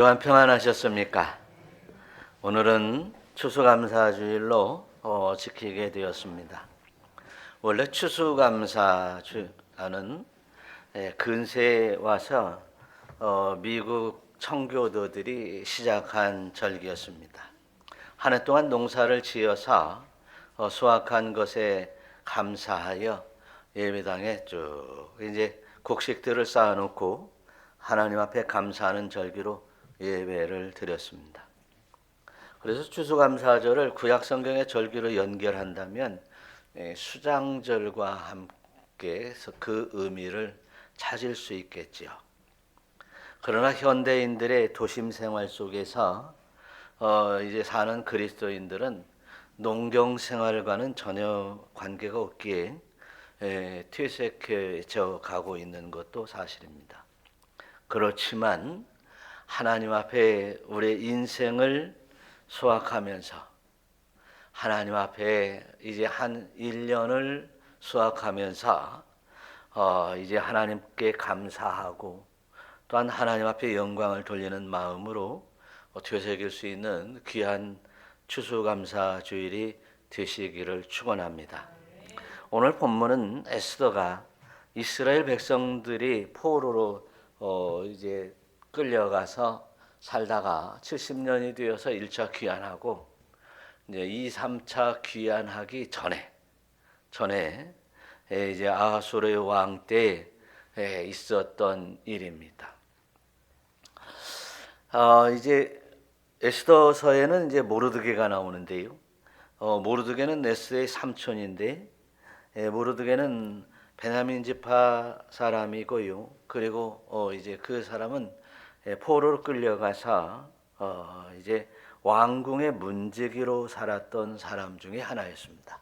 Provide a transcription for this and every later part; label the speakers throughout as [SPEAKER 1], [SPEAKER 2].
[SPEAKER 1] 또한 평안하셨습니까? 오늘은 추수감사주일로 지키게 되었습니다. 원래 추수감사주는 근세에 와서 미국 청교도들이 시작한 절기였습니다. 한 해 동안 농사를 지어서 수확한 것에 감사하여 예배당에 쭉 이제 곡식들을 쌓아놓고 하나님 앞에 감사하는 절기로 예배를 드렸습니다. 그래서 추수감사절을 구약 성경의 절기로 연결한다면 수장절과 함께 그 의미를 찾을 수 있겠지요. 그러나 현대인들의 도심 생활 속에서 이제 사는 그리스도인들은 농경 생활과는 전혀 관계가 없기에 퇴색해져 가고 있는 것도 사실입니다. 그렇지만 하나님 앞에 우리의 인생을 수확하면서 하나님 앞에 이제 한 1년을 수확하면서 이제 하나님께 감사하고 또한 하나님 앞에 영광을 돌리는 마음으로 되새길 수 있는 귀한 추수감사주일이 되시기를 축원합니다. 오늘 본문은 에스더가 이스라엘 백성들이 포로로 이제 끌려가서 살다가 70년이 되어서 1차 귀환하고 이제 2, 3차 귀환하기 전에 이제 아하수르의 왕 때 있었던 일입니다. 이제 에스더서에는 이제 모르드게가 나오는데요. 모르드게는 에스더의 삼촌인데 모르드게는 베냐민 지파 사람이고요. 그리고 이제 그 사람은 포로로 끌려가서 이제 왕궁의 문지기로 살았던 사람 중에 하나였습니다.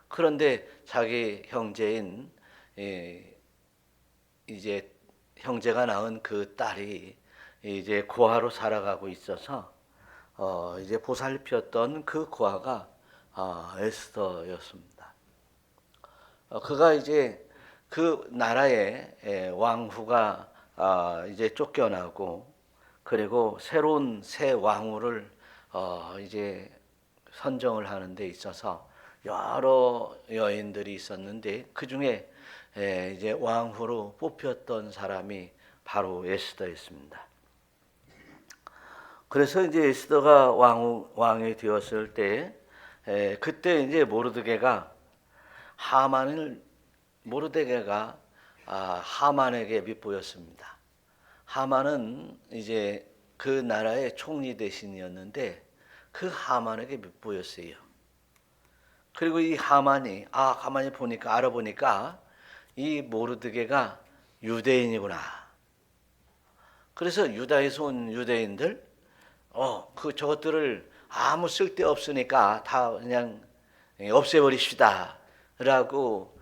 [SPEAKER 1] 그런데 자기 형제인 이제 형제가 낳은 그 딸이 이제 고아로 살아가고 있어서 이제 보살폈던 그 고아가 에스더였습니다. 그가 이제 그 나라의 왕후가 이제 쫓겨나고 그리고 새로운 새 왕후를 이제 선정을 하는 데 있어서 여러 여인들이 있었는데 그 중에 이제 왕후로 뽑혔던 사람이 바로 에스더였습니다. 그래서 이제 에스더가 왕이 되었을 때 그때 이제 모르드게가 하만에게 밉보였습니다. 하만은 이제 그 나라의 총리 대신이었는데 그 하만에게 밉보였어요. 그리고 이 하만이 가만히 알아보니까 이 모르드게가 유대인이구나. 그래서 유다에서 온 유대인들 저것들을 아무 쓸데 없으니까 다 그냥 없애버리시다 라고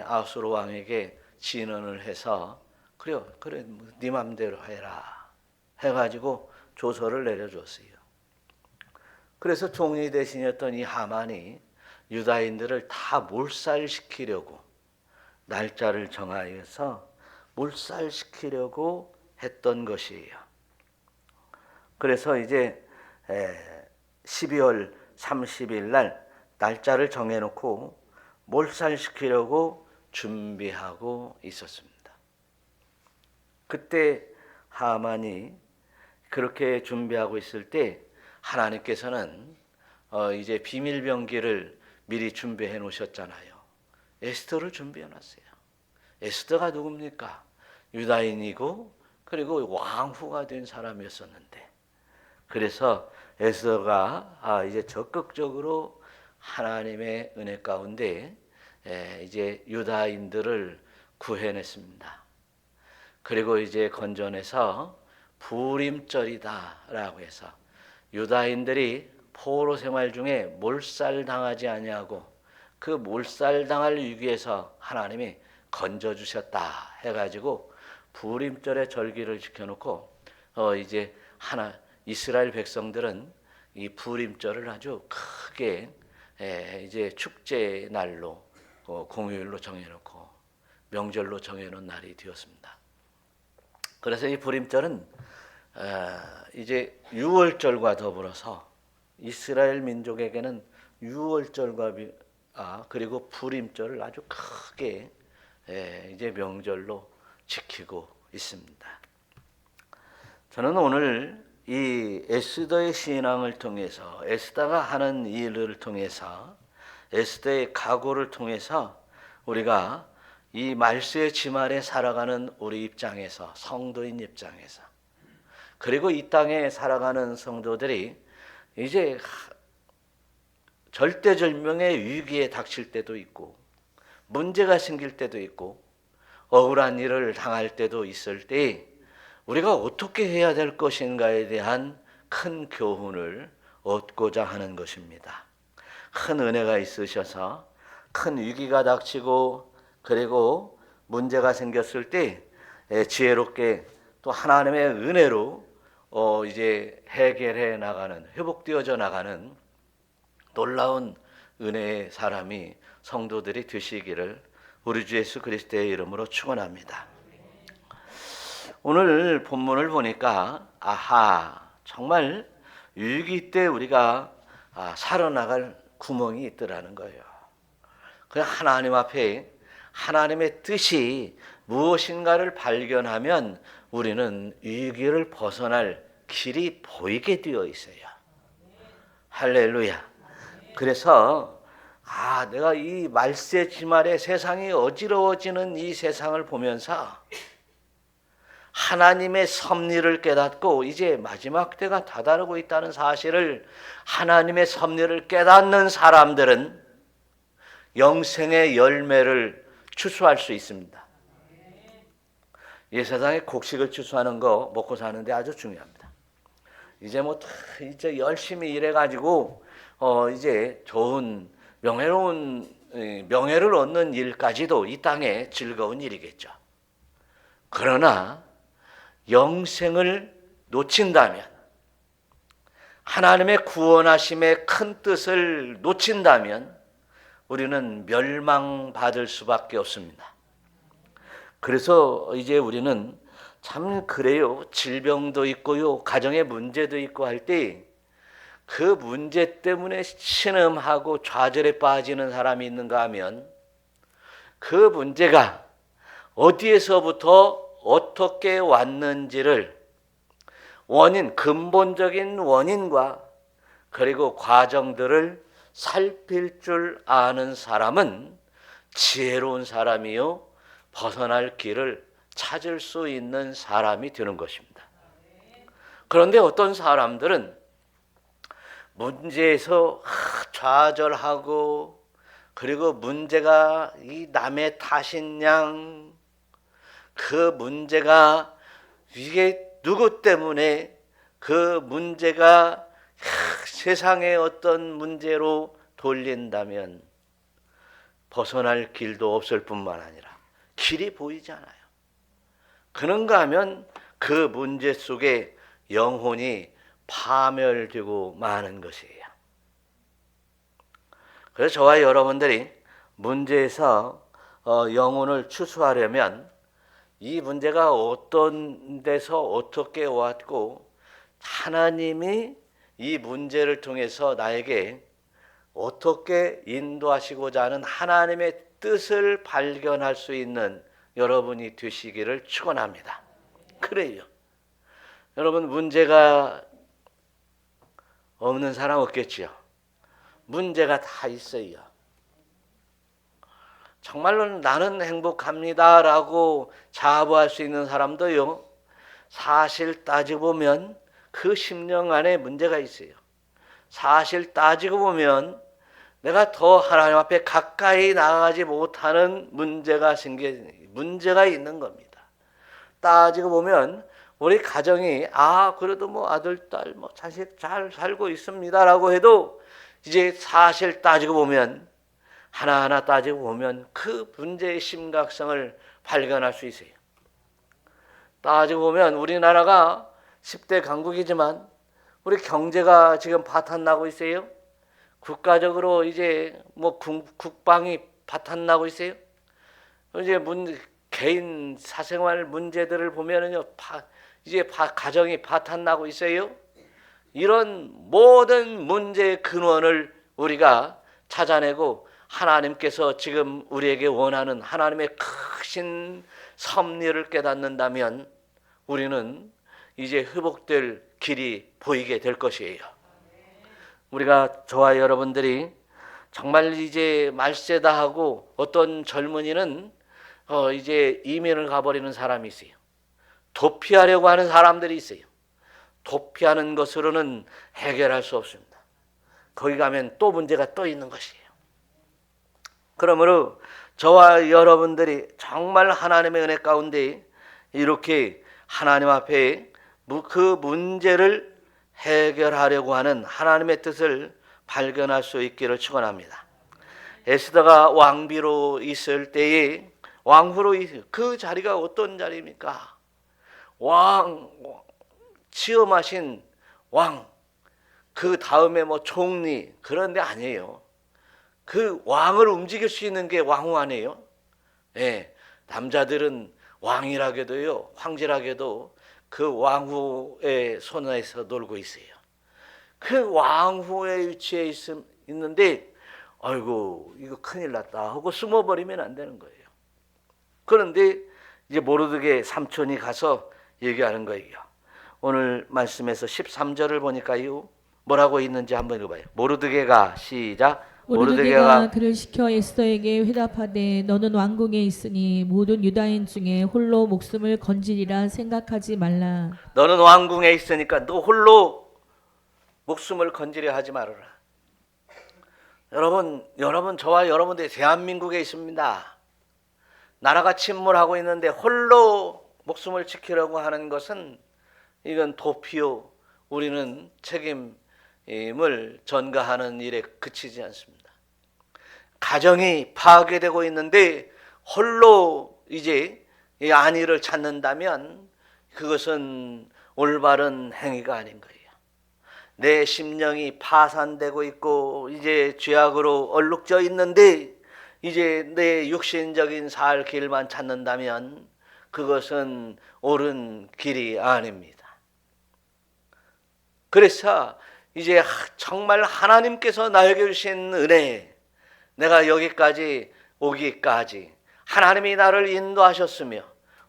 [SPEAKER 1] 아수르 왕에게 진언을 해서 그래 네 맘대로 해라 해가지고 조서를 내려줬어요. 그래서 총리 대신이었던 이 하만이 유다인들을 다 몰살시키려고 날짜를 정하여서 몰살시키려고 했던 것이에요. 그래서 이제 12월 30일 날 날짜를 정해놓고 몰살시키려고 준비하고 있었습니다. 그때 하만이 그렇게 준비하고 있을 때 하나님께서는 이제 비밀병기를 미리 준비해 놓으셨잖아요. 에스더를 준비해 놨어요. 에스더가 누굽니까? 유다인이고 그리고 왕후가 된 사람이었었는데 그래서 에스더가 이제 적극적으로 하나님의 은혜 가운데 이제 유다인들을 구해냈습니다. 그리고 이제 건져내서 부림절이다라고 해서 유다인들이 포로 생활 중에 몰살당하지 아니하고 그 몰살당할 위기에서 하나님이 건져주셨다 해가지고 부림절의 절기를 지켜놓고 이제 이스라엘 백성들은 이 부림절을 아주 크게 이제 축제 날로 공휴일로 정해놓고 명절로 정해놓은 날이 되었습니다. 그래서 이 부림절은 이제 유월절과 더불어서 이스라엘 민족에게는 유월절과 그리고 부림절을 아주 크게 이제 명절로 지키고 있습니다. 저는 오늘 이 에스더의 신앙을 통해서, 에스더가 하는 일을 통해서, 에스더의 각오를 통해서 우리가 이 말세의 침 아래 살아가는 우리 입장에서, 성도인 입장에서, 그리고 이 땅에 살아가는 성도들이 이제 절대절명의 위기에 닥칠 때도 있고, 문제가 생길 때도 있고, 억울한 일을 당할 때도 있을 때 우리가 어떻게 해야 될 것인가에 대한 큰 교훈을 얻고자 하는 것입니다. 큰 은혜가 있으셔서 큰 위기가 닥치고 그리고 문제가 생겼을 때 지혜롭게 또 하나님의 은혜로 이제 해결해 나가는, 회복되어져 나가는 놀라운 은혜의 사람이 성도들이 되시기를 우리 주 예수 그리스도의 이름으로 축원합니다. 오늘 본문을 보니까 정말 위기 때 우리가 살아나갈 구멍이 있더라는 거예요. 그 하나님 앞에 하나님의 뜻이 무엇인가를 발견하면 우리는 위기를 벗어날 길이 보이게 되어 있어요. 할렐루야. 그래서 내가 이 말세 침 아래 세상이 어지러워지는 이 세상을 보면서 하나님의 섭리를 깨닫고 이제 마지막 때가 다다르고 있다는 사실을, 하나님의 섭리를 깨닫는 사람들은 영생의 열매를 추수할 수 있습니다. 이 세상에 곡식을 추수하는 거 먹고 사는데 아주 중요합니다. 이제 이제 열심히 일해가지고 이제 좋은 명예를 얻는 일까지도 이 땅에 즐거운 일이겠죠. 그러나 영생을 놓친다면, 하나님의 구원하심의 큰 뜻을 놓친다면 우리는 멸망받을 수밖에 없습니다. 그래서 이제 우리는 참 그래요. 질병도 있고요, 가정의 문제도 있고 할 때 그 문제 때문에 신음하고 좌절에 빠지는 사람이 있는가 하면 그 문제가 어디에서부터 어떻게 왔는지를 근본적인 원인과 그리고 과정들을 살필 줄 아는 사람은 지혜로운 사람이요, 벗어날 길을 찾을 수 있는 사람이 되는 것입니다. 그런데 어떤 사람들은 문제에서 좌절하고 그리고 문제가 이 남의 탓인 양, 그 문제가 이게 누구 때문에 그 문제가 세상의 어떤 문제로 돌린다면 벗어날 길도 없을 뿐만 아니라 길이 보이지 않아요. 그런가 하면 그 문제 속에 영혼이 파멸되고 마는 것이에요. 그래서 저와 여러분들이 문제에서 영혼을 추수하려면 이 문제가 어떤 데서 어떻게 왔고 하나님이 이 문제를 통해서 나에게 어떻게 인도하시고자 하는 하나님의 뜻을 발견할 수 있는 여러분이 되시기를 축원합니다. 그래요. 여러분, 문제가 없는 사람 없겠지요. 문제가 다 있어요. 정말로 나는 행복합니다라고 자부할 수 있는 사람도요, 사실 따지고 보면 그 심령 안에 문제가 있어요. 사실 따지고 보면 내가 더 하나님 앞에 가까이 나아가지 못하는 문제가 있는 겁니다. 따지고 보면 우리 가정이 그래도 아들, 딸, 자식 잘 살고 있습니다라고 해도 이제 사실 따지고 보면 하나하나 따지고 보면 그 문제의 심각성을 발견할 수 있어요. 따지고 보면 우리나라가 10대 강국이지만 우리 경제가 지금 바탕나고 있어요. 국가적으로 이제 국방이 바탕나고 있어요. 이제 개인 사생활 문제들을 보면은요, 이제 가정이 파탄나고 있어요. 이런 모든 문제의 근원을 우리가 찾아내고 하나님께서 지금 우리에게 원하는 하나님의 크신 섭리를 깨닫는다면 우리는 이제 회복될 길이 보이게 될 것이에요. 우리가 저와 여러분들이 정말 이제 말세다 하고 어떤 젊은이는 이제 이민을 가버리는 사람이 있어요. 도피하려고 하는 사람들이 있어요. 도피하는 것으로는 해결할 수 없습니다. 거기 가면 또 문제가 또 있는 것이에요. 그러므로 저와 여러분들이 정말 하나님의 은혜 가운데 이렇게 하나님 앞에 그 문제를 해결하려고 하는 하나님의 뜻을 발견할 수 있기를 축원합니다. 에스더가 왕비로 있을 때에 왕후로 그 자리가 어떤 자리입니까? 취엄하신 왕, 그 다음에 뭐 총리 그런 데 아니에요. 그 왕을 움직일 수 있는 게 왕후 아니에요? 예, 남자들은 왕이라게도요, 황제라게도 그 왕후의 손에서 놀고 있어요. 그 왕후의 위치에 있는데, 아이고 이거 큰일 났다 하고 숨어버리면 안 되는 거예요. 그런데 이제 모르드게 삼촌이 가서 얘기하는 거예요. 오늘 말씀에서 13절을 보니까요, 뭐라고 있는지 한번 읽어봐요. 모르드게가 시작.
[SPEAKER 2] 모르드게가 그를 시켜 에스더에게 회답하되 너는 왕궁에 있으니 모든 유다인 중에 홀로 목숨을 건지리라 생각하지 말라.
[SPEAKER 1] 너는 왕궁에 있으니까 너 홀로 목숨을 건지려 하지 말아라. 여러분 저와 여러분들이 대한민국에 있습니다. 나라가 침몰하고 있는데 홀로 목숨을 지키려고 하는 것은 이건 도피요. 우리는 책임을 전가하는 일에 그치지 않습니다. 가정이 파괴되고 있는데 홀로 이제 이 안위를 찾는다면 그것은 올바른 행위가 아닌 거예요. 내 심령이 파산되고 있고 이제 죄악으로 얼룩져 있는데 이제 내 육신적인 살 길만 찾는다면 그것은 옳은 길이 아닙니다. 그래서 이제 정말 하나님께서 나에게 주신 은혜, 내가 여기까지 오기까지 하나님이 나를 인도하셨으며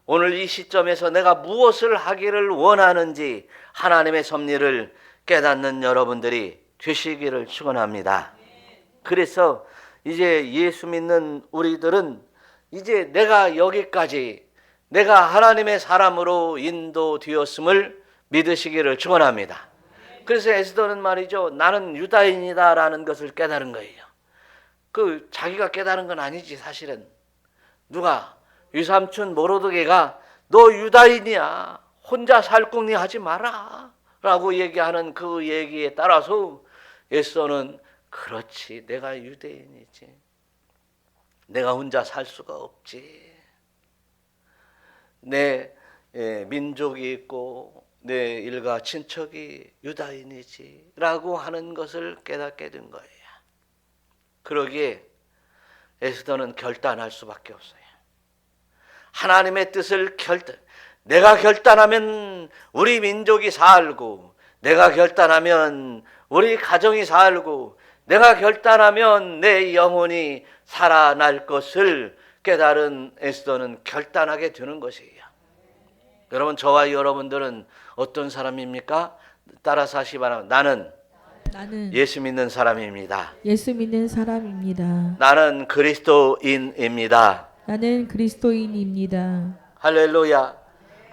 [SPEAKER 1] 오늘 이 시점에서 내가 무엇을 하기를 원하는지 하나님의 섭리를 깨닫는 여러분들이 되시기를 축원합니다. 그래서 이제 예수 믿는 우리들은 이제 내가 여기까지 내가 하나님의 사람으로 인도되었음을 믿으시기를 축원합니다. 그래서 에스더는 말이죠, 나는 유다인이다라는 것을 깨달은 거예요. 그 자기가 깨달은 건 아니지 사실은. 누가? 유삼촌 모르드게가 너 유다인이야, 혼자 살궁리 하지 마라 라고 얘기하는 그 얘기에 따라서 에스더는 그렇지, 내가 유대인이지, 내가 혼자 살 수가 없지, 내 민족이 있고 내 일가 친척이 유다인이지 라고 하는 것을 깨닫게 된 거예요. 그러기에 에스더는 결단할 수밖에 없어요. 하나님의 뜻을 내가 결단하면 우리 민족이 살고, 내가 결단하면 우리 가정이 살고, 내가 결단하면 내 영혼이 살아날 것을 깨달은 에스더는 결단하게 되는 것이에요. 여러분, 저와 여러분들은 어떤 사람입니까? 따라서 하시 바랍니다. 나는 예수 믿는 사람입니다.
[SPEAKER 2] 예수 믿는 사람입니다.
[SPEAKER 1] 나는 그리스도인입니다.
[SPEAKER 2] 나는 그리스도인입니다.
[SPEAKER 1] 할렐루야.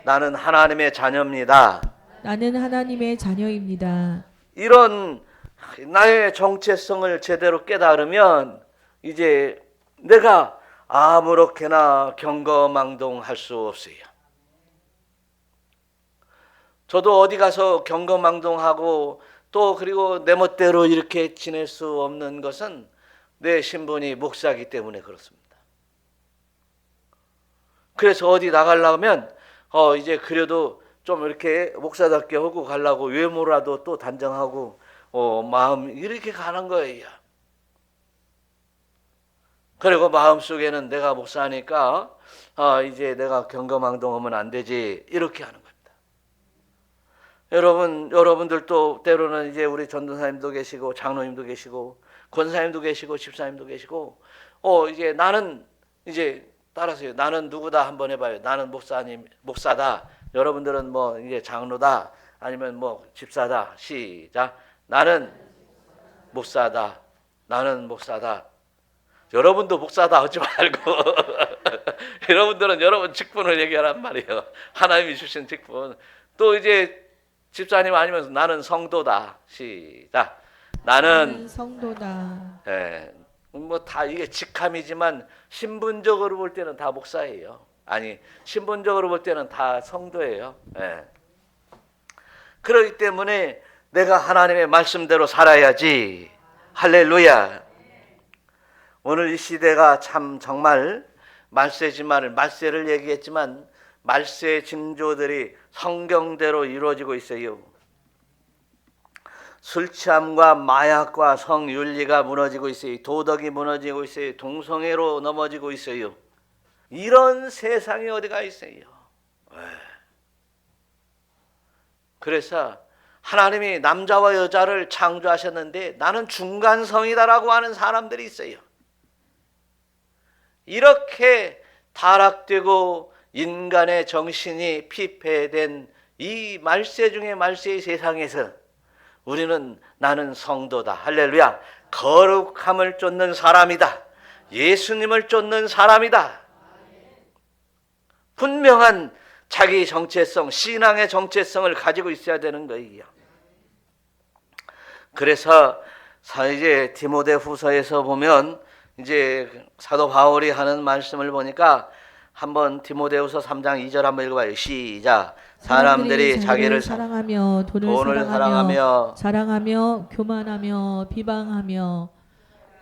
[SPEAKER 1] 나는 하나님의 자녀입니다.
[SPEAKER 2] 나는 하나님의 자녀입니다.
[SPEAKER 1] 이런 나의 정체성을 제대로 깨달으면 이제 내가 아무렇게나 경거망동할 수 없어요. 저도 어디 가서 경거망동하고 또 그리고 내 멋대로 이렇게 지낼 수 없는 것은 내 신분이 목사이기 때문에 그렇습니다. 그래서 어디 나가려면 이제 그래도 좀 이렇게 목사답게 하고 가려고 외모라도 또 단정하고 마음 이렇게 가는 거예요. 그리고 마음속에는 내가 목사니까 이제 내가 경거망동하면 안 되지 이렇게 하는 겁니다. 여러분들도 때로는 이제 우리 전도사님도 계시고 장로님도 계시고 권사님도 계시고 집사님도 계시고 이제 나는 이제 따라서요. 나는 누구다 한번 해봐요. 나는 목사다. 여러분들은 뭐 이제 장로다 아니면 뭐 집사다. 시작. 나는 목사다. 나는 목사다. 여러분도 목사다 하지 말고 여러분들은 여러분 직분을 얘기하란 말이에요. 하나님이 주신 직분. 또 이제 집사님 아니면서 나는 성도다. 시작. 나는
[SPEAKER 2] 성도다.
[SPEAKER 1] 뭐 다 이게 직함이지만 신분적으로 볼 때는 다 목사예요. 아니 신분적으로 볼 때는 다 성도예요. 그렇기 때문에 내가 하나님의 말씀대로 살아야지. 할렐루야. 오늘 이 시대가 참 정말 말세를 얘기했지만 말세 징조들이 성경대로 이루어지고 있어요. 술 취함과 마약과 성윤리가 무너지고 있어요. 도덕이 무너지고 있어요. 동성애로 넘어지고 있어요. 이런 세상이 어디가 있어요. 그래서 하나님이 남자와 여자를 창조하셨는데 나는 중간성이다라고 하는 사람들이 있어요. 이렇게 타락되고 인간의 정신이 피폐된 이 말세 중에 말세의 세상에서 우리는 나는 성도다. 할렐루야. 거룩함을 쫓는 사람이다. 예수님을 쫓는 사람이다. 분명한 자기 정체성, 신앙의 정체성을 가지고 있어야 되는 거예요. 그래서 이제 디모데후서에서 보면 이제 사도 바울이 하는 말씀을 보니까 한번 디모데후서 3장 2절 한번 읽어봐요. 시작. 사람들이 자기를
[SPEAKER 2] 사랑하며 돈을 사랑하며 자랑하며 교만하며 비방하며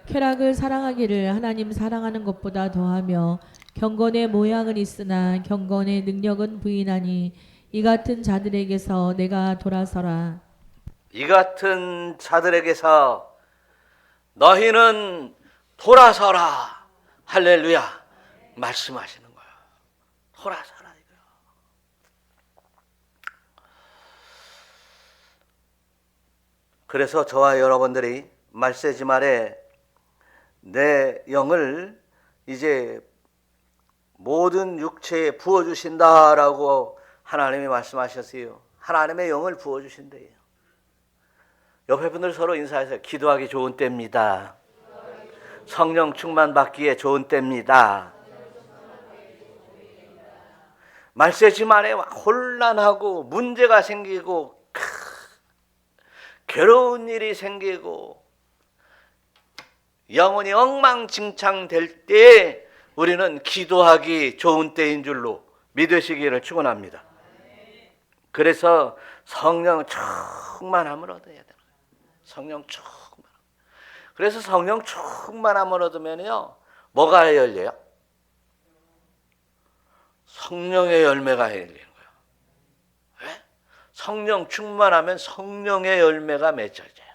[SPEAKER 2] 쾌락을 사랑하기를 하나님 사랑하는 것보다 더하며 경건의 모양은 있으나 경건의 능력은 부인하니 이 같은 자들에게서 내가 돌아서라.
[SPEAKER 1] 이 같은 자들에게서 너희는 돌아서라. 할렐루야. 말씀하시는 거예요. 돌아서라. 이거요. 그래서 저와 여러분들이 말세지 말에 내 영을 이제 모든 육체에 부어주신다라고 하나님이 말씀하셨어요. 하나님의 영을 부어주신대요. 옆에 분들 서로 인사해서 기도하기 좋은 때입니다. 성령 충만 받기에 좋은 때입니다. 말세지 말에 혼란하고 문제가 생기고 괴로운 일이 생기고 영혼이 엉망진창될 때 우리는 기도하기 좋은 때인 줄로 믿으시기를 축원합니다. 그래서 성령 충만함을 얻어야 돼요. 성령 충만. 그래서 성령 충만함을 얻으면요 뭐가 열려요? 성령의 열매가 열리는 거예요. 왜? 성령 충만하면 성령의 열매가 맺어져요.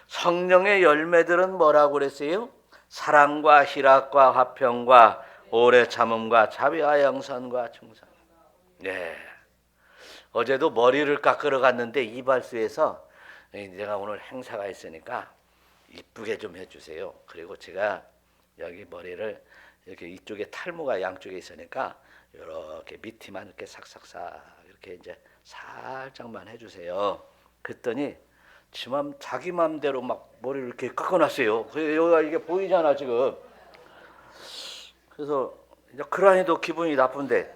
[SPEAKER 1] 성령의 열매들은 뭐라고 그랬어요? 사랑과 희락과 화평과 오래 참음과 자비와 영선과 충성. 네. 어제도 머리를 깎으러 갔는데 이발소에서 내가 오늘 행사가 있으니까 이쁘게 좀 해주세요. 그리고 제가 여기 머리를 이렇게 이쪽에 탈모가 양쪽에 있으니까 이렇게 밑에만 이렇게 싹싹싹 이렇게 이제 살짝만 해주세요. 그랬더니 자기 맘대로 막 머리를 이렇게 깎아놨어요. 여기가 이게 보이잖아 지금. 그래서 이제 그러니도 기분이 나쁜데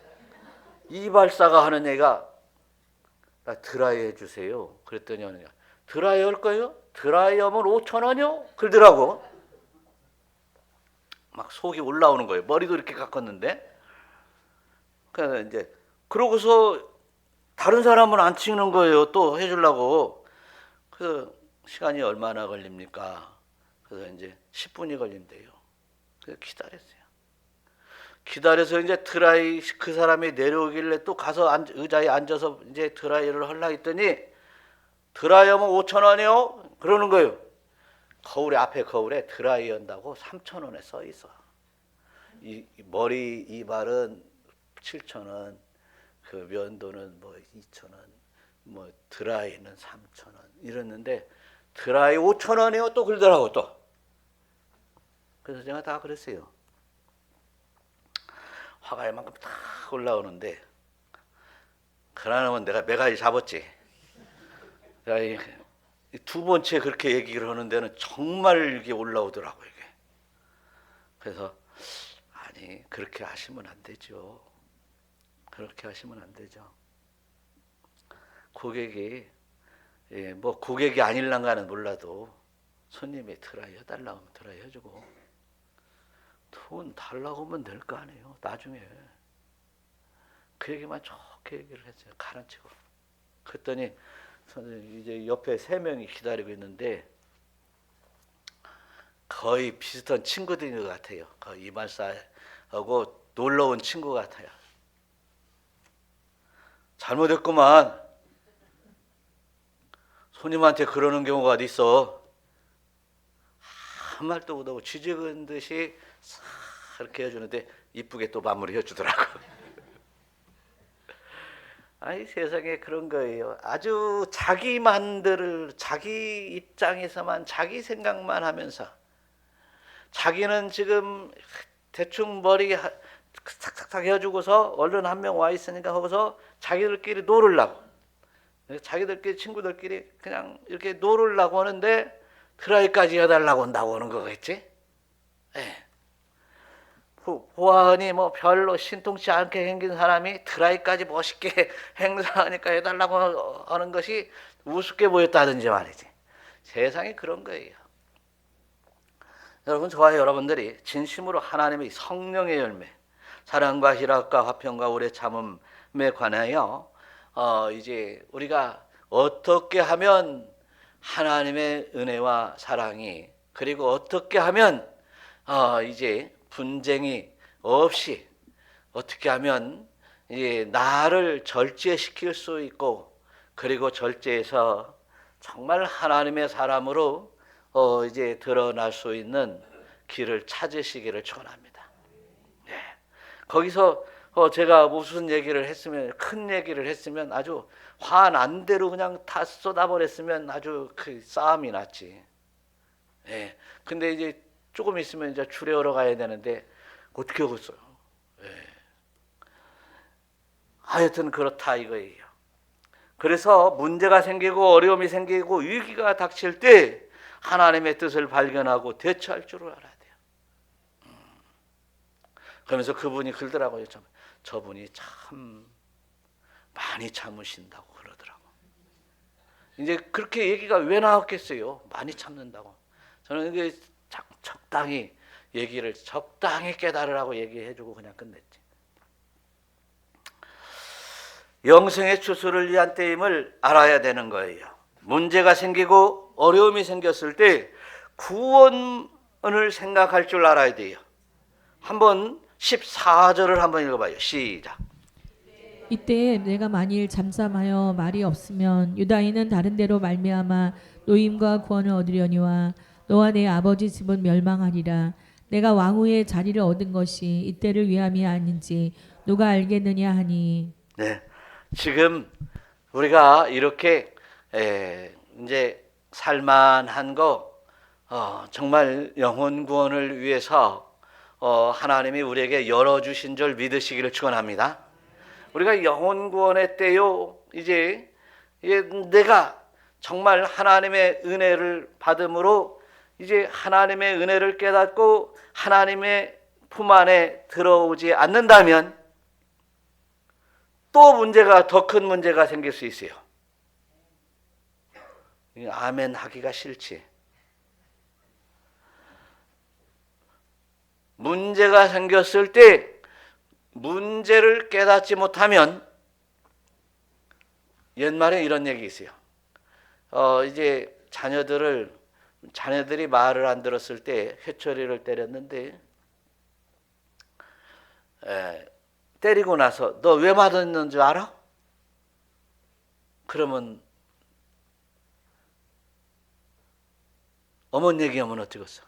[SPEAKER 1] 이발사가 하는 얘기가 나 드라이 해주세요. 그랬더니 하는 얘기가 드라이 할 거예요? 드라이 하면 5,000원이요? 그러더라고. 막 속이 올라오는 거예요. 머리도 이렇게 깎았는데. 그래서 이제 그러고서 다른 사람은 안 찍는 거예요. 또 해주려고. 그래서 시간이 얼마나 걸립니까? 그래서 이제 10분이 걸린대요. 그래서 기다렸어요. 기다려서 이제 드라이 그 사람이 내려오길래 또 가서 의자에 앉아서 이제 드라이를 하려고 했더니 드라이 하면 5,000원이요? 그러는 거예요. 앞에 거울에 드라이 한다고 3,000원에 써 있어. 이 머리 이발은 7,000원, 그 면도는 뭐 2,000원, 뭐 드라이는 3,000원 이랬는데 드라이 5,000원이요 또 그러더라고 또. 그래서 제가 다 그랬어요. 화가 이만큼 딱 올라오는데 그러면 내가 매가지 잡았지. 두 번째 그렇게 얘기를 하는 데는 정말 이게 올라오더라고 이게. 그래서 아니 그렇게 하시면 안 되죠. 그렇게 하시면 안 되죠. 고객이 뭐 고객이 아닐랑가는 몰라도 손님이 드라이 해달라고 하면 드라이 해주고 돈 달라고 하면 될 거 아니에요. 나중에 그 얘기만 좋게 얘기를 했어요. 가라앉히고. 그랬더니 이제 옆에 3명이 기다리고 있는데 거의 비슷한 친구들인 것 같아요. 거의 이발사하고 놀러 온 친구 같아요. 잘못했구만. 손님한테 그러는 경우가 어디 있어. 한 말도 못하고 쥐죽은 듯이 싹 이렇게 해주는데 이쁘게 또 마무리 해주더라고. 아니 세상에 그런 거예요. 아주 자기만들을 자기 입장에서만 자기 생각만 하면서 자기는 지금 대충 머리 탁탁탁 해주고서 얼른 한 명 와 있으니까 거기서 자기들끼리 놀으려고 자기들끼리 친구들끼리 그냥 이렇게 놀으려고 하는데 드라이까지 해달라고 한다고 하는 거겠지? 예. 보아하니 뭐 별로 신통치 않게 생긴 사람이 드라이까지 멋있게 행사하니까 해달라고 하는 것이 우습게 보였다든지 말이지. 세상에 그런 거예요. 여러분 저와 여러분들이 진심으로 하나님의 성령의 열매, 사랑과 희락과 화평과 오래 참음에 관하여 이제 우리가 어떻게 하면 하나님의 은혜와 사랑이 그리고 어떻게 하면 이제 분쟁이 없이 어떻게 하면 이제 나를 절제시킬 수 있고 그리고 절제해서 정말 하나님의 사람으로 이제 드러날 수 있는 길을 찾으시기를 축원합니다. 네. 거기서 제가 무슨 얘기를 했으면 큰 얘기를 했으면 아주 화난 대로 그냥 다 쏟아버렸으면 아주 그 싸움이 났지. 예. 근데 이제 조금 있으면 이제 주례하러 가야 되는데 어떻게 하겠어요? 예. 하여튼 그렇다 이거예요. 그래서 문제가 생기고 어려움이 생기고 위기가 닥칠 때 하나님의 뜻을 발견하고 대처할 줄을 알아야 돼요. 그러면서 그분이 그러더라고요. 저분이 참 많이 참으신다고 그러더라고. 이제 그렇게 얘기가 왜 나왔겠어요? 많이 참는다고. 저는 이게 적당히 얘기를 적당히 깨달으라고 얘기해주고 그냥 끝냈지. 영생의 추수를 위한 때임을 알아야 되는 거예요. 문제가 생기고 어려움이 생겼을 때 구원을 생각할 줄 알아야 돼요. 한번 14절을 한번 읽어봐요. 시작.
[SPEAKER 2] 이때 내가 만일 잠잠하여 말이 없으면 유다인은 다른 데로 말미암아 노임과 구원을 얻으려니와 너와 내 아버지 집은 멸망하리라. 내가 왕후의 자리를 얻은 것이 이때를 위함이 아닌지 누가 알겠느냐 하니.
[SPEAKER 1] 네, 지금 우리가 이렇게 이제 살만한 거 정말 영혼 구원을 위해서 하나님이 우리에게 열어주신 줄 믿으시기를 축원합니다. 우리가 영혼 구원의 때요 이제 내가 정말 하나님의 은혜를 받음으로 이제 하나님의 은혜를 깨닫고 하나님의 품 안에 들어오지 않는다면 또 문제가 더 큰 문제가 생길 수 있어요. 아멘 하기가 싫지. 문제가 생겼을 때 문제를 깨닫지 못하면 옛말에 이런 얘기 있어요. 이제 자녀들이 말을 안 들었을 때 회초리를 때렸는데 때리고 나서 너 왜 맞았는 줄 알아? 그러면 어머니 얘기하면 어쩌겠어?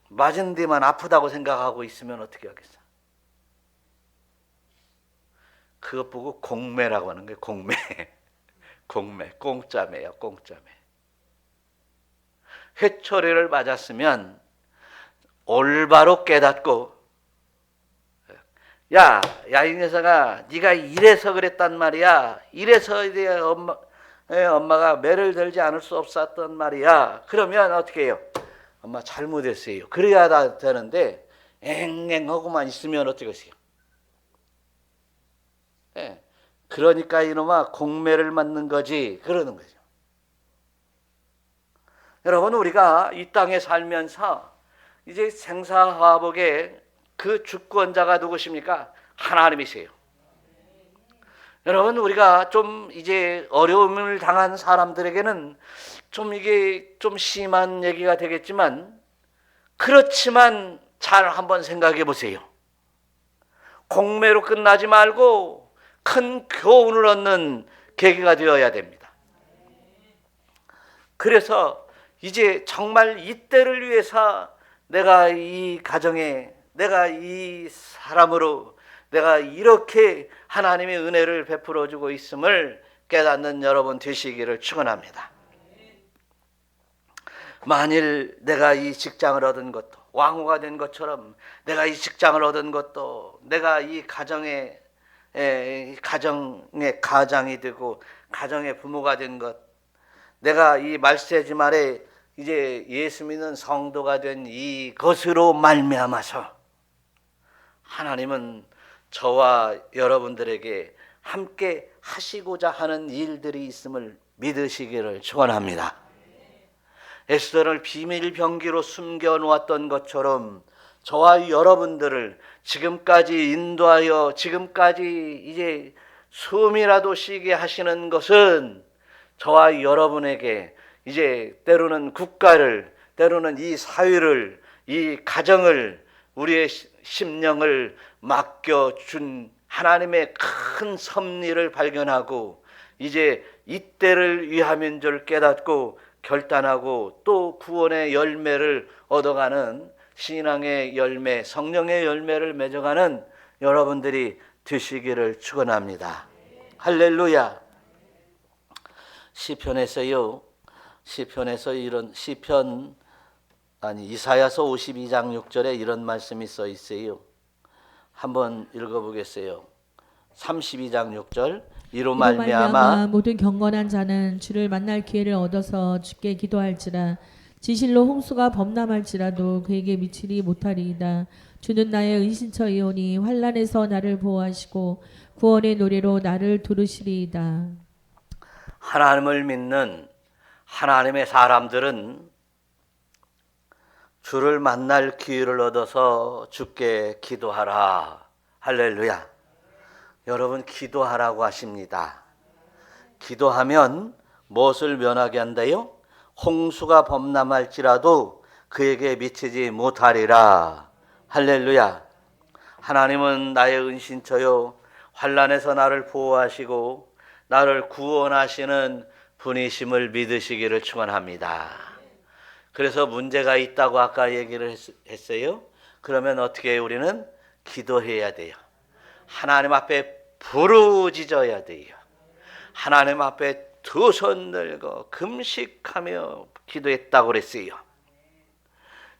[SPEAKER 1] 맞은 데만 아프다고 생각하고 있으면 어떻게 하겠어? 그것 보고 공매라고 하는 거예요. 공매. 공매. 공짜매요. 공짜매. 회초리를 맞았으면 올바로 깨닫고, 야 이 녀석아, 네가 이래서 그랬단 말이야. 이래서 이제 엄마가 매를 들지 않을 수 없었단 말이야. 그러면 어떻게 해요? 엄마 잘못했어요. 그래야 되는데 앵앵하고만 있으면 어떻게 하세요? 예. 그러니까 이놈아 공매를 맞는 거지, 그러는 거죠. 여러분, 우리가 이 땅에 살면서 이제 생사화복의 그 주권자가 누구십니까? 하나님이세요. 여러분, 우리가 좀 이제 어려움을 당한 사람들에게는 좀 이게 좀 심한 얘기가 되겠지만, 그렇지만 잘 한번 생각해 보세요. 공매로 끝나지 말고 큰 교훈을 얻는 계기가 되어야 됩니다. 그래서 이제 정말 이때를 위해서 내가 이 가정에, 내가 이 사람으로 내가 이렇게 하나님의 은혜를 베풀어 주고 있음을 깨닫는 여러분 되시기를 축원합니다. 만일 내가 이 직장을 얻은 것도, 왕후가 된 것처럼 내가 이 직장을 얻은 것도, 내가 이 가정의 가장이 되고 가정의 부모가 된 것, 내가 이 말세지 말에 이제 예수 믿는 성도가 된 이것으로 말미암아서 하나님은 저와 여러분들에게 함께 하시고자 하는 일들이 있음을 믿으시기를 축원합니다. 에스더를 비밀 병기로 숨겨 놓았던 것처럼 저와 여러분들을 지금까지 인도하여 지금까지 이제 숨이라도 쉬게 하시는 것은 저와 여러분에게 이제 때로는 국가를, 때로는 이 사회를, 이 가정을, 우리의 심령을 맡겨준 하나님의 큰 섭리를 발견하고 이제 이때를 위함인 줄 깨닫고 결단하고 또 구원의 열매를 얻어가는 신앙의 열매, 성령의 열매를 맺어가는 여러분들이 되시기를 축원합니다. 할렐루야. 시편에서요, 이사야서 52장 6절에 이런 말씀이 써 있어요. 한번 읽어보겠어요. 32장 6절. 이로 말미암아
[SPEAKER 2] 모든 경건한 자는 주를 만날 기회를 얻어서 주께 기도할지라. 지실로 홍수가 범람할지라도 그에게 미치리 못하리이다. 주는 나의 은신처이오니 환난에서 나를 보호하시고 구원의 노래로 나를 두르시리이다.
[SPEAKER 1] 하나님을 믿는 하나님의 사람들은 주를 만날 기회를 얻어서 주께 기도하라. 할렐루야. 여러분, 기도하라고 하십니다. 기도하면 무엇을 면하게 한다요? 홍수가 범람할지라도 그에게 미치지 못하리라. 할렐루야. 하나님은 나의 은신처요, 환난에서 나를 보호하시고 나를 구원하시는 분이심을 믿으시기를 축원합니다. 그래서 문제가 있다고 아까 얘기를 했어요. 그러면 어떻게 해요? 우리는 기도해야 돼요. 하나님 앞에 부르짖어야 돼요. 하나님 앞에 두 손 들고 금식하며 기도했다고 그랬어요.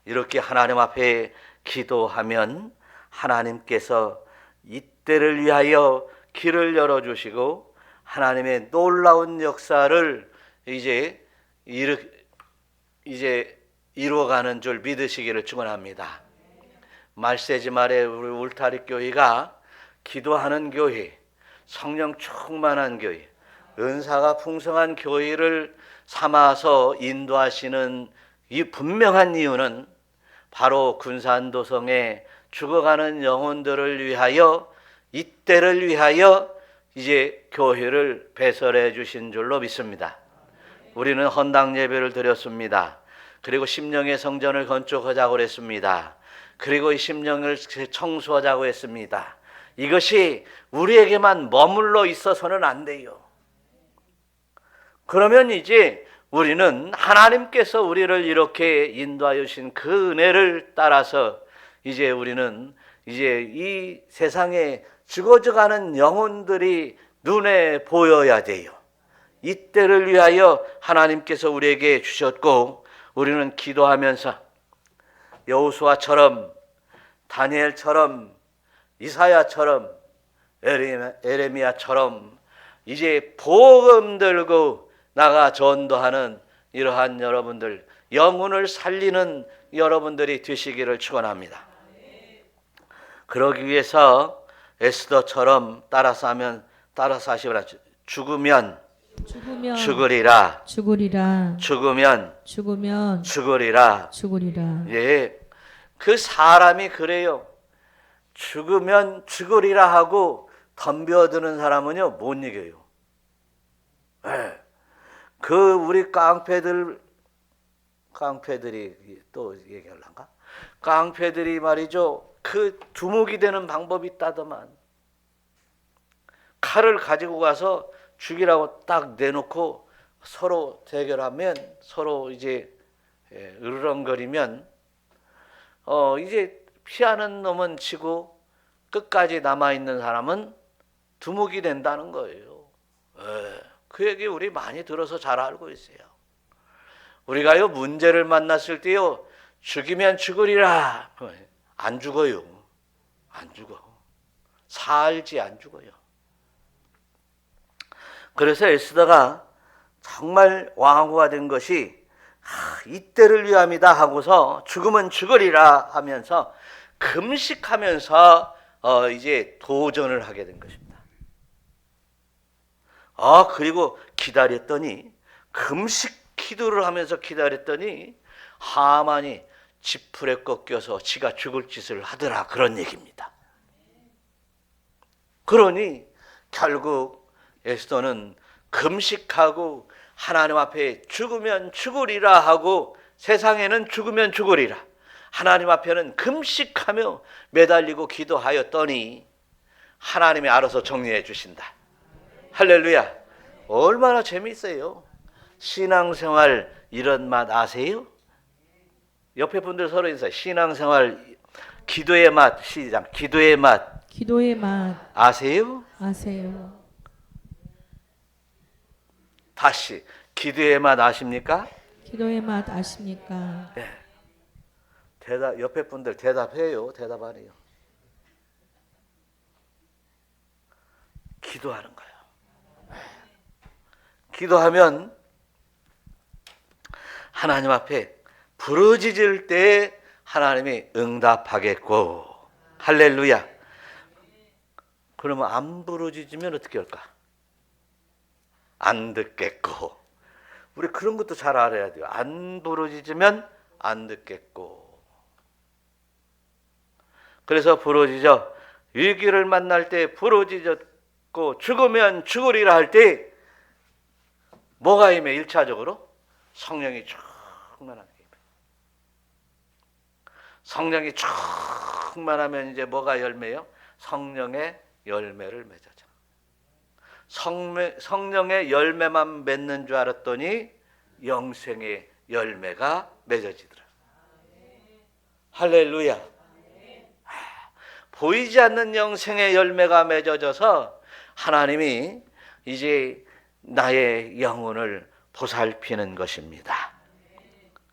[SPEAKER 1] 이렇게 하나님 앞에 기도하면 하나님께서 이때를 위하여 길을 열어주시고 하나님의 놀라운 역사를 이제 이루어가는 줄 믿으시기를 축원합니다. 말세지 말에 우리 울타리 교회가 기도하는 교회, 성령 충만한 교회, 은사가 풍성한 교회를 삼아서 인도하시는 이 분명한 이유는 바로 군산도성에 죽어가는 영혼들을 위하여, 이때를 위하여 이제 교회를 배설해 주신 줄로 믿습니다. 우리는 헌당 예배를 드렸습니다. 그리고 심령의 성전을 건축하자고 했습니다. 그리고 이 심령을 청소하자고 했습니다. 이것이 우리에게만 머물러 있어서는 안 돼요. 그러면 이제 우리는 하나님께서 우리를 이렇게 인도하여 주신 그 은혜를 따라서 이제 우리는 이제 이 세상에 죽어져가는 영혼들이 눈에 보여야 돼요. 이때를 위하여 하나님께서 우리에게 주셨고, 우리는 기도하면서 여호수아처럼, 다니엘처럼, 이사야처럼, 에레미야처럼 이제 복음 들고 나가 전도하는 이러한 여러분들, 영혼을 살리는 여러분들이 되시기를 축원합니다. 그러기 위해서 에스더처럼 따라서 하시라. 죽으면 죽으리라. 죽으면 죽으리라. 예, 그 사람이 그래요. 죽으면 죽으리라 하고 덤벼드는 사람은요 못 이겨요. 예. 그 우리 깡패들이 또 얘기하려는가? 깡패들이 말이죠, 그 두목이 되는 방법이 있다더만. 칼을 가지고 가서 죽이라고 딱 내놓고 서로 대결하면, 서로 이제 으르렁거리면 이제 피하는 놈은 치고 끝까지 남아있는 사람은 두목이 된다는 거예요. 그 얘기 우리 많이 들어서 잘 알고 있어요. 우리가요 문제를 만났을 때요 죽이면 죽으리라. 안 죽어요. 안 죽어. 살지 안 죽어요. 그래서 에스더가 정말 왕후가 된 것이 이때를 위함이다 하고서 죽으면 죽으리라 하면서 금식하면서 이제 도전을 하게 된 것입니다. 그리고 기다렸더니, 금식 기도를 하면서 기다렸더니 하만이 지풀에 꺾여서 지가 죽을 짓을 하더라, 그런 얘기입니다. 그러니 결국 에스더는 금식하고 하나님 앞에 죽으면 죽으리라 하고, 세상에는 죽으면 죽으리라, 하나님 앞에는 금식하며 매달리고 기도하였더니 하나님이 알아서 정리해 주신다. 할렐루야. 얼마나 재미있어요. 신앙생활 이런 맛 아세요? 옆에 분들 서로 인사해. 신앙생활 기도의 맛. 시작. 기도의 맛 아세요? 다시. 기도의 맛 아십니까? 네. 대답, 옆에 분들 대답해요. 대답 안 해요. 기도하는 거예요. 기도하면 하나님 앞에 부르짖을 때 하나님이 응답하겠고, 할렐루야. 그러면 안 부르짖으면 어떻게 할까? 안 듣겠고. 우리 그런 것도 잘 알아야 돼요. 안 부르짖으면 안 듣겠고. 그래서 부르짖어, 위기를 만날 때 부르짖었고, 죽으면 죽으리라 할 때 뭐가 임해? 1차적으로 성령이 충만하게 임해. 성령이 충만하면 이제 뭐가 열매요? 성령의 열매를 맺어져. 성령의 열매만 맺는 줄 알았더니 영생의 열매가 맺어지더라. 할렐루야. 보이지 않는 영생의 열매가 맺어져서 하나님이 이제 나의 영혼을 보살피는 것입니다.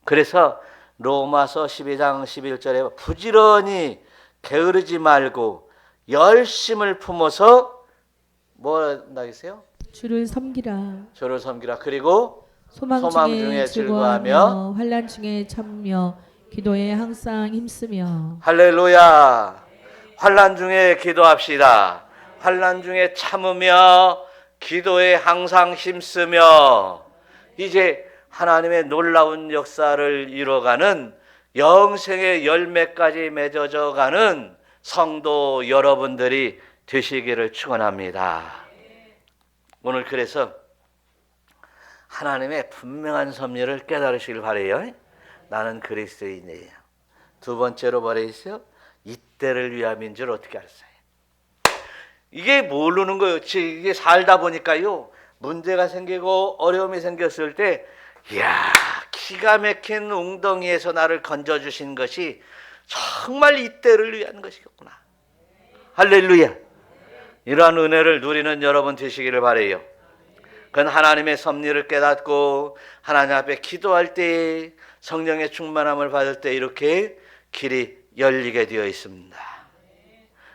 [SPEAKER 1] 그래서 로마서 12장 11절에 부지런히 게으르지 말고 열심을 품어서 뭐 나겠어요?
[SPEAKER 2] 주를 섬기라.
[SPEAKER 1] 그리고 소망 중에 즐거워하며
[SPEAKER 2] 환난 중에 참으며 기도에 항상 힘쓰며.
[SPEAKER 1] 할렐루야. 환난 중에 기도합시다. 환난 중에 참으며 기도에 항상 힘쓰며, 이제 하나님의 놀라운 역사를 이뤄가는 영생의 열매까지 맺어져가는 성도 여러분들이 되시기를 축원합니다. 오늘 그래서 하나님의 분명한 섭리를 깨달으시길 바라요. 나는 그리스도인이에요. 두 번째로 말해주세요. 이때를 위함인 줄 어떻게 알았어요? 이게 모르는 거예요. 이게 살다 보니까요, 문제가 생기고 어려움이 생겼을 때, 이야, 기가 막힌 웅덩이에서 나를 건져주신 것이 정말 이때를 위한 것이겠구나. 할렐루야. 이러한 은혜를 누리는 여러분 되시기를 바라요. 그건 하나님의 섭리를 깨닫고 하나님 앞에 기도할 때 성령의 충만함을 받을 때 이렇게 길이 열리게 되어 있습니다.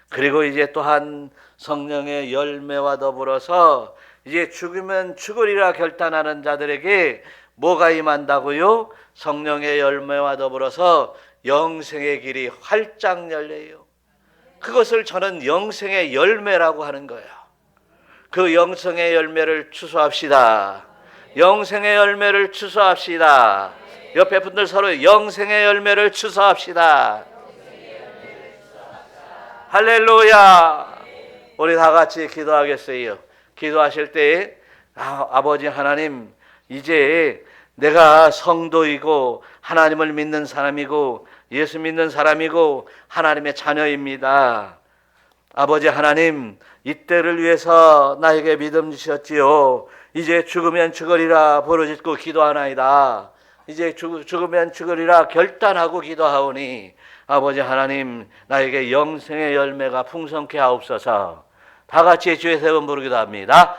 [SPEAKER 1] 그리고 이제 또한 성령의 열매와 더불어서 이제 죽으면 죽으리라 결단하는 자들에게 뭐가 임한다고요? 성령의 열매와 더불어서 영생의 길이 활짝 열려요. 그것을 저는 영생의 열매라고 하는 거예요. 그 영생의 열매를 추수합시다. 영생의 열매를 추수합시다. 옆에 분들 서로 영생의 열매를 추수합시다. 할렐루야. 우리 다 같이 기도하겠어요. 기도하실 때 아버지 하나님, 이제 내가 성도이고 하나님을 믿는 사람이고 예수 믿는 사람이고 하나님의 자녀입니다. 아버지 하나님, 이때를 위해서 나에게 믿음 주셨지요. 이제 죽으면 죽으리라 부르짖고 기도하나이다. 이제 죽으면 죽으리라 결단하고 기도하오니 아버지 하나님, 나에게 영생의 열매가 풍성케 하옵소서. 다 같이 주의 세 번 부르기도 합니다.